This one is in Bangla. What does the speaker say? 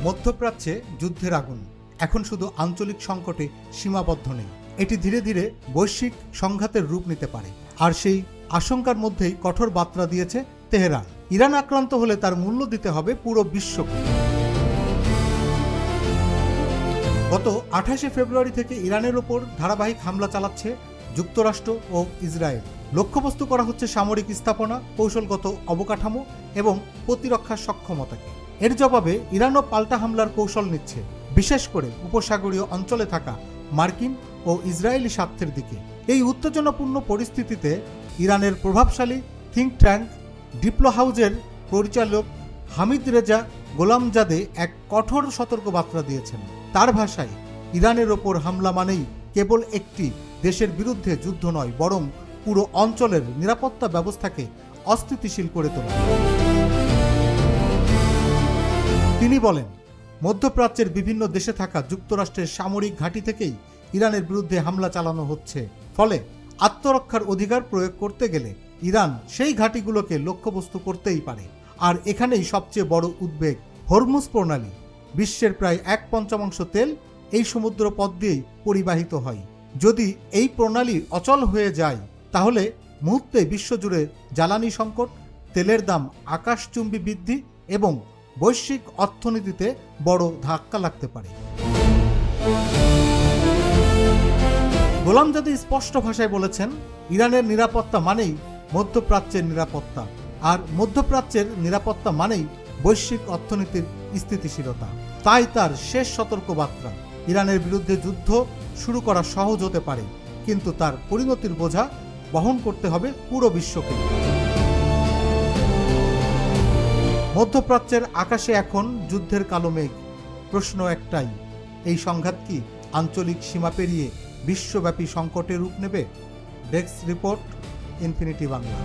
মধ্যপ্রাচ্যে যুদ্ধের আগুন এখন শুধু আঞ্চলিক সংকটে সীমাবদ্ধ নেই, এটি ধীরে ধীরে বৈশ্বিক সংঘাতের রূপ নিতে পারে। আর সেই আশঙ্কার মধ্যেই কঠোর বার্তা দিয়েছে তেহরান। ইরান আক্রান্ত হলে তার মূল্য দিতে হবে পুরো বিশ্বকে। গত 28 ফেব্রুয়ারি থেকে ইরানের ওপর ধারাবাহিক হামলা চালাচ্ছে যুক্তরাষ্ট্র ও ইসরায়েল। লক্ষ্যবস্তু করা হচ্ছে সামরিক স্থাপনা, কৌশলগত অবকাঠামো এবং প্রতিরক্ষার সক্ষমতাকে। এর জবাবে ইরানও পাল্টা হামলার কৌশল নিচ্ছে, বিশেষ করে উপসাগরীয় অঞ্চলে থাকা মার্কিন ও ইসরায়েলি স্বার্থের দিকে। এই উত্তেজনাপূর্ণ পরিস্থিতিতে ইরানের প্রভাবশালী থিঙ্ক ট্যাঙ্ক ডিপ্লো হাউজের পরিচালক হামিদ রেজা গোলামজাদে এক কঠোর সতর্কবার্তা দিয়েছেন। তার ভাষায়, ইরানের ওপর হামলা মানেই কেবল একটি দেশের বিরুদ্ধে যুদ্ধ নয়, বরং পুরো অঞ্চলের নিরাপত্তা ব্যবস্থাকে অস্থিতিশীল করে তোলা। তিনি বলেন, মধ্যপ্রাচ্যের বিভিন্ন দেশে থাকা যুক্তরাষ্ট্রের সামরিক ঘাঁটি থেকেই ইরানের বিরুদ্ধে হামলা চালানো হচ্ছে। ফলে আত্মরক্ষার অধিকার প্রয়োগ করতে গেলে ইরান সেই ঘাঁটিগুলোকে লক্ষ্যবস্তু করতেই পারে। আর এখানেই সবচেয়ে বড় উদ্বেগ। হরমুজ প্রণালী, বিশ্বের প্রায় 1/5 তেল এই সমুদ্র পথ দিয়েই পরিবাহিত হয়। যদি এই প্রণালী অচল হয়ে যায়, তাহলে মুহূর্তে বিশ্বজুড়ে জ্বালানি সংকট, তেলের দাম আকাশচুম্বী বৃদ্ধি এবং বৈশ্বিক অর্থনীতিতে বড় ধাক্কা লাগতে পারে। গোলামজাদে স্পষ্ট ভাষায় বলেছেন, ইরানের নিরাপত্তা মানেই মধ্যপ্রাচ্যের নিরাপত্তা, আর মধ্যপ্রাচ্যের নিরাপত্তা মানেই বৈশ্বিক অর্থনীতির স্থিতিশীলতা। তাই তার শেষ সতর্কবার্তা, ইরানের বিরুদ্ধে যুদ্ধ শুরু করা সহজ হতে পারে, কিন্তু তার পরিণতির বোঝা বহন করতে হবে পুরো বিশ্বকে। মধ্যপ্রাচ্যের আকাশে এখন যুদ্ধের কালো মেঘ। প্রশ্ন একটাই, এই সংঘাত কি আঞ্চলিক সীমা পেরিয়ে বিশ্বব্যাপী সংকটে রূপ নেবে? Desk report, infinity Bangla.